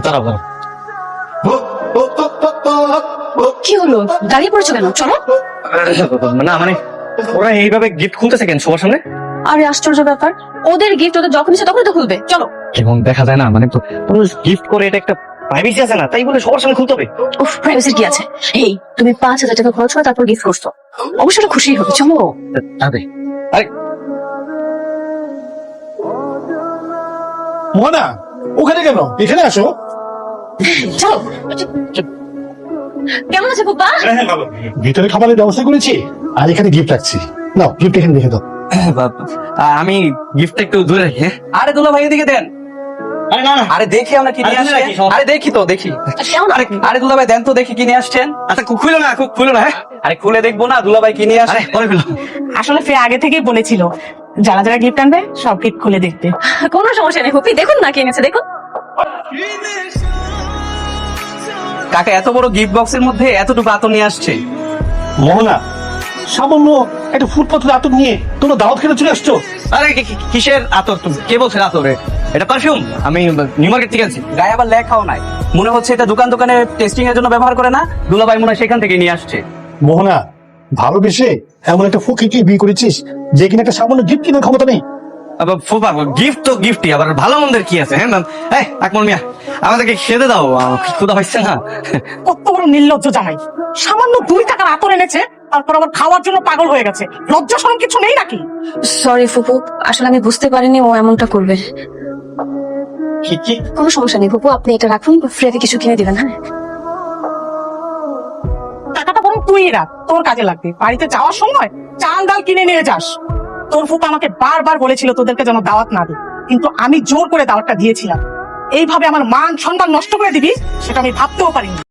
দাঁড়াবো। কি হলো, দাঁড়িয়ে পড়েছো কেন? চলো। না মানে ওরা এইভাবে গিফট খুলতেছে কেন সবার সামনে? আরে আশ্চর্য ব্যাপার, ওদের গিফট ওদের যখন ইচ্ছে তখনই তো খুলবে। চলো। কেমন দেখা যায় না, মানে তো গিফট করে এটা একটা প্রাইভেসি আছে না, তাই বলে সবার সামনে খুলতে হবে? উফ, প্রাইভেসির কি আছে? এই তুমি 5,000 টাকা খরচ করে তারপর গিফট করছো, অবশ্যই খুশি হবে। চলো। আরে আরে মোহনা, ওখানে কেন? এখানে আসো। চলো। কেমন আছে বাবা? ভিতরে খাবারের ব্যবস্থা করেছি, আর এখানে গিফট রাখছি। নাও, গিফট এখানে রেখে দাও। আমি গিফটটা একটু দূরে রাখি। হ্যাঁ? আরে দুলা ভাই এদিকে দেন। আরে না না, আরে দেখি আমরা কি নিয়ে আরে আসছি। কি সমস্যা? আরে দেখি তো দেখি। কেমন? আরে আরে দুলা ভাই দেন তো দেখি কি নিয়ে আসছেন। আচ্ছা খুলো না, খুলো না। হ্যাঁ আরে খুলে দেখবো না দুলা ভাই কি নিয়ে আসে। আরে পরে খুলো। আসলে ফ্রে আগে থেকেই বলেছিল যারা যারা গিফট আনবে সব গিফট খুলে দেখতে। কোনো সমস্যা নেই হুপি, দেখুন না কি এনেছে দেখুন। কাকা এত বড় গিফট বক্সের মধ্যে এতটুকু আতর নিয়ে আসছে। মোহনা, সামান্য একটা ফুটপাতের আতর নিয়ে তোমরা দাওয়াত খেতে চলে আসছো? আরে কিসের আতর? তুমি কে বলছেন আতরে? এটা পারফিউম, আমি নিউ মার্কেট থেকে আনছি। গায়ে আবার লেখাও নাই, মনে হচ্ছে এটা দোকানে টেস্টিং এর জন্য ব্যবহার করে না। দুলা ভাই মনে হয় সেখান থেকে নিয়ে আসছে। মোহনা, ভালোবেসে এমন একটা ফকিরকে বিয়ে করেছিস যে কিনা একটা সামান্য গিফট কেনার ক্ষমতা নেই। আবার ফুপা গিফট তো গিফটই, আবার ভালো মন্দের কি আছে? হ্যাঁ ম্যাম, এই আকমল মিয়া, আমাদেরকে খেতে দাও, ক্ষুধা হচ্ছে না। কত বড় নির্লজ্জ জামাই, সামান্য 2 টাকার আতর এনেছে, তারপর আবার খাওয়ার জন্য পাগল হয়ে গেছে। লজ্জা শরম কিছু নেই নাকি? সরি ফুপু, আসলে আমি বুঝতে পারিনি ও এমনটা করবে। কি কোনো সমস্যা নেই ফুপু, আপনি এটা রাখুন, ফ্রেতে কিছু কিনে দিবেন। হ্যাঁ টাকাটা বরং তুই রাখ, তোর কাজে লাগবে। বাড়িতে যাওয়ার সময় চাল ডাল কিনে নিয়ে যাস। তোর ফুপা আমাকে বারবার বলেছিল তোদেরকে যেন দাওয়াত না দিই, কিন্তু আমি জোর করে দাওয়াতটা দিয়েছিলাম। এইভাবে আমার মান সম্মান নষ্ট করে দিবি সেটা আমি ভাবতেও পারিনি।